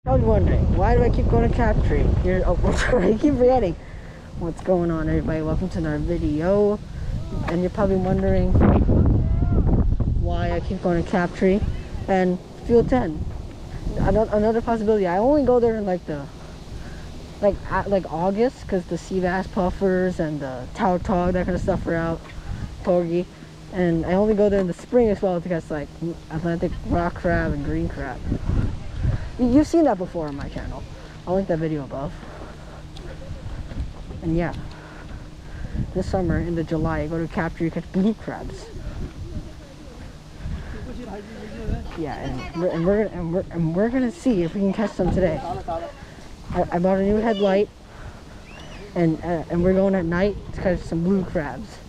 I was wondering, why do I keep going to Captree? I keep forgetting. What's going on, everybody? Welcome to another video. And you're probably wondering why I keep going to Captree and Field 10. Another possibility. I only go there in like August, because the sea bass puffers and the tautog, that kind of stuff are out, porgy. And I only go there in the spring as well because like Atlantic rock crab and green crab. You've seen that before on my channel. I'll link that video above. And yeah, this summer in the July, I go to Captree to catch blue crabs. Yeah, and we're gonna see if we can catch some today. I bought a new headlight, and we're going at night to catch some blue crabs.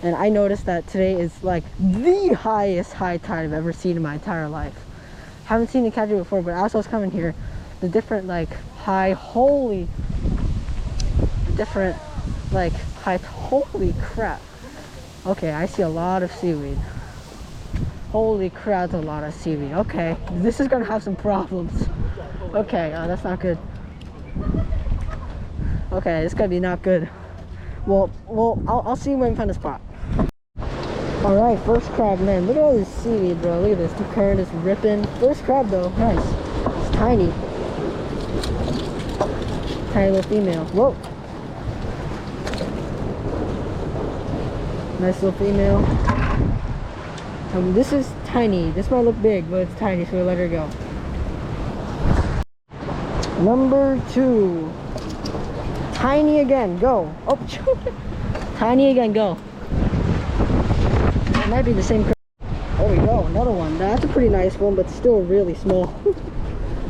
And I noticed that today is like the highest high tide I've ever seen in my entire life. Haven't seen the Captree before, but as I was coming here, the different like high, holy crap. Okay, I see a lot of seaweed. Holy crap, a lot of seaweed. Okay, this is gonna have some problems. Okay, that's not good. Okay, it's gonna be not good. Well, I'll see when we find a spot. Alright, first crab, man. Look at all this seaweed, bro. Look at this. The current is ripping. First crab, though. Nice. It's tiny. Tiny little female. Whoa. Nice little female. This is tiny. This might look big, but it's tiny, so we'll let her go. Number 2. Tiny again. Go. Oh, tiny again. Go. It might be the same crab. There we go, another one. That's a pretty nice one, but still really small.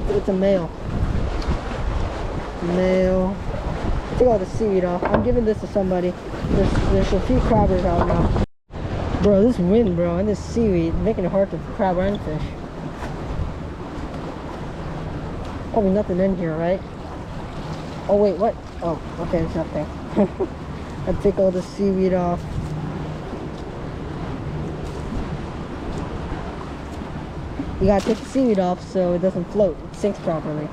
It's a male. Male. Take all the seaweed off. I'm giving this to somebody. There's a few crabbers out now. Bro, this wind, bro, and this seaweed making it hard to crab and fish. Probably nothing in here, right? Oh wait, what? Oh, okay, there's nothing. I take all the seaweed off. You gotta take the seaweed off so it doesn't float, it sinks properly.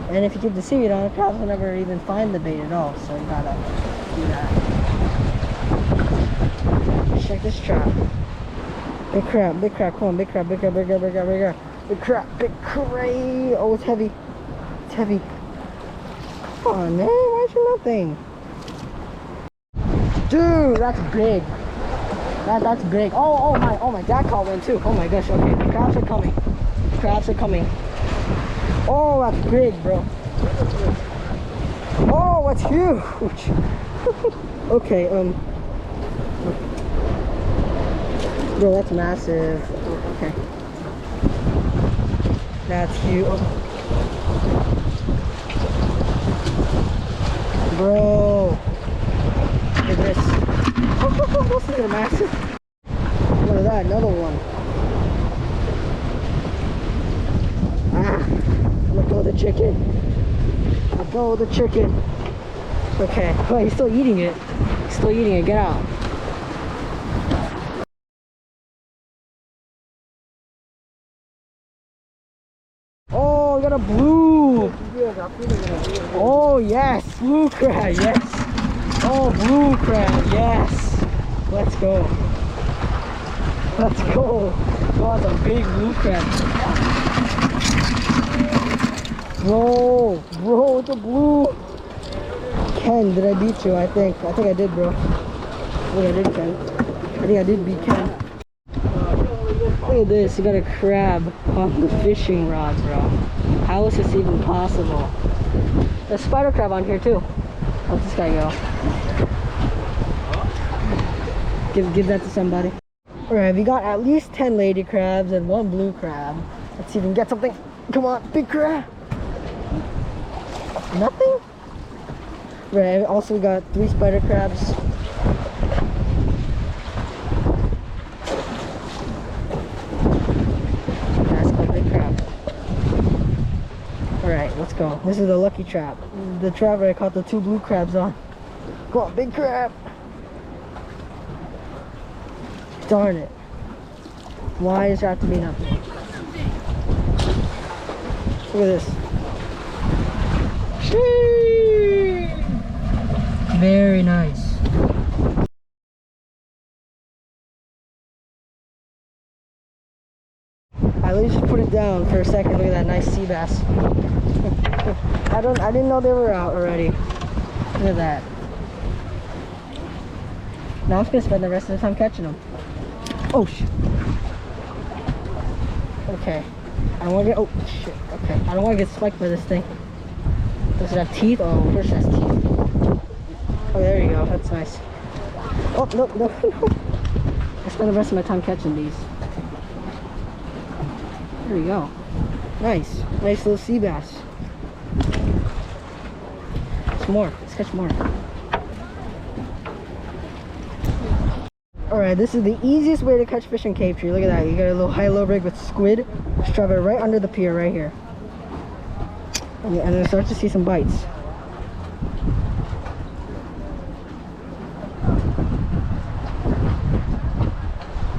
And if you keep the seaweed on, crabs will never even find the bait at all, so you gotta do that. Check this trap. Big crab, come on, big crab, big crab, big crab, big crab, big crab. Big crab, big crab. Oh, it's heavy. It's heavy. Come on, man, why is there nothing? Dude, that's big. That's big. Oh my, that caught one too. Oh my gosh, okay, the crabs are coming. Crabs are coming. Oh, that's big, bro. Oh, that's huge. Okay, bro, that's massive. Okay. That's huge. Bro. Look at this. Those things are massive. Look at that, another one. Let go of the chicken. Let go of the chicken. Okay. Oh, he's still eating it. He's still eating it. Get out. Oh, we got a blue. Oh, yes. Blue crab. Yes. Oh, blue crab. Yes. Let's go. Let's go. Oh, that's a big blue crab. Bro, it's a blue. Ken, did I beat you? I think I did, bro. I think I did, Ken. I think I did beat Ken. Look at this. You got a crab on the fishing rod, bro. How is this even possible? There's a spider crab on here too. Let this guy go. Give that to somebody. Alright, we got at least 10 lady crabs and 1 blue crab. Let's see if we can get something. Come on, big crab. Nothing? Right, also we got 3 spider crabs. That's a big crab. Alright, let's go. This is the lucky trap. The trap where I caught the 2 blue crabs on. Come on, big crab. Darn it. Why does there have to be nothing? Look at this. Sheesh. Very nice. Let me just put it down for a second. Look at that nice sea bass. I didn't know they were out already. Look at that. Now I'm just gonna spend the rest of the time catching them. Oh shit. Okay. I don't wanna get, oh shit. Okay. I don't wanna get spiked by this thing. Does it have teeth? Oh, of course it has teeth. Oh, there you go. That's nice. Oh, no. I spend the rest of my time catching these. There we go. Nice. Nice little sea bass. Some more. Let's catch more. Alright, this is the easiest way to catch fish in Captree. Look at that. You got a little high-low rig with squid. Just drop it right under the pier right here. And then start to see some bites.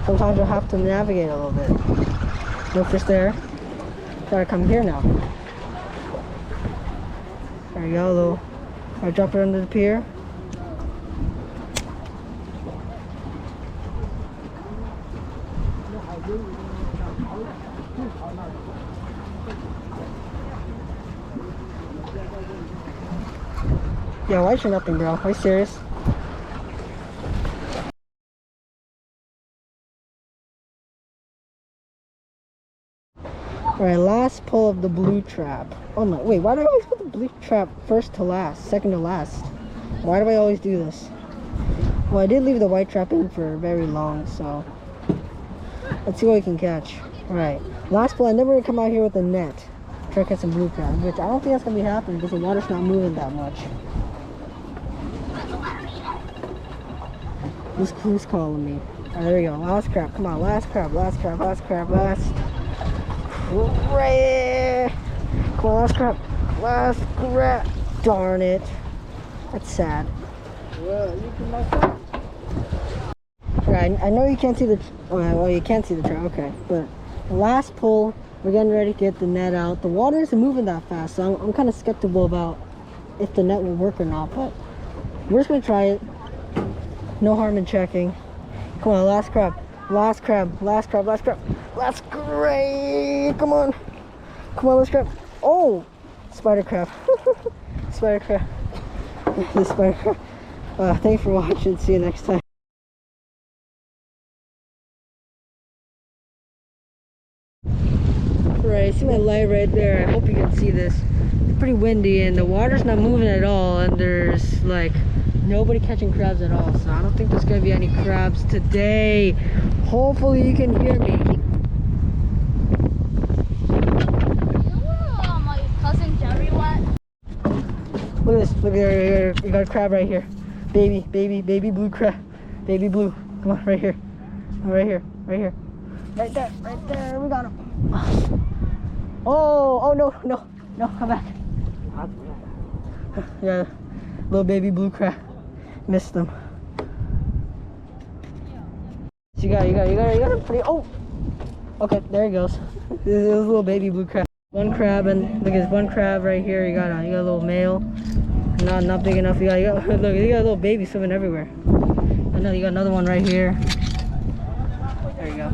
Sometimes you'll have to navigate a little bit. No fish there. Gotta come here now. There we go, a little. I drop it under the pier. Yeah, why should nothing, bro? Are you serious? Alright, last pull of the blue trap. Oh no, wait, why do I always put the blue trap first to last, second to last? Why do I always do this? Well, I did leave the white trap in for very long, so let's see what we can catch. Alright, last pull. I'm never gonna come out here with a net. Try to catch some blue crab, which I don't think that's gonna be happening because the water's not moving that much. Who's calling me? Alright, there we go. Last crab. Come on, last crab, last crab, last crab, last. Right. Come on, last crab. Last crab. Darn it. That's sad. Right, I know you can't see the. Well, you can't see the trap. Okay, but the last pull, we're getting ready to get the net out. The water isn't moving that fast, so I'm kind of skeptical about if the net will work or not. But we're just gonna try it. No harm in checking. Come on, last crab. Last crab. Last crab. Last crab. That's great. Come on. Come on, last crab. Oh, spider crab. Spider crab. The spider crab. Thanks for watching. See you next time. Right, see my light right there. I hope you can see this. It's pretty windy and the water's not moving at all, and there's like nobody catching crabs at all, so I don't think there's gonna be any crabs today. Hopefully you can hear me. My cousin Jerry went. Look at this. Look here. We got a crab right here. Baby blue crab. Baby blue. Come on, right here. Right here. Right here. Right there. Right there. We got him. Oh no, come back. Yeah, little baby blue crab. Missed them. You got him pretty. Oh, okay, there he goes. This is a little baby blue crab. One crab, and look, there's one crab right here. You got a little male. Not big enough. You got look, you got a little baby swimming everywhere. I know you got another one right here. There you go.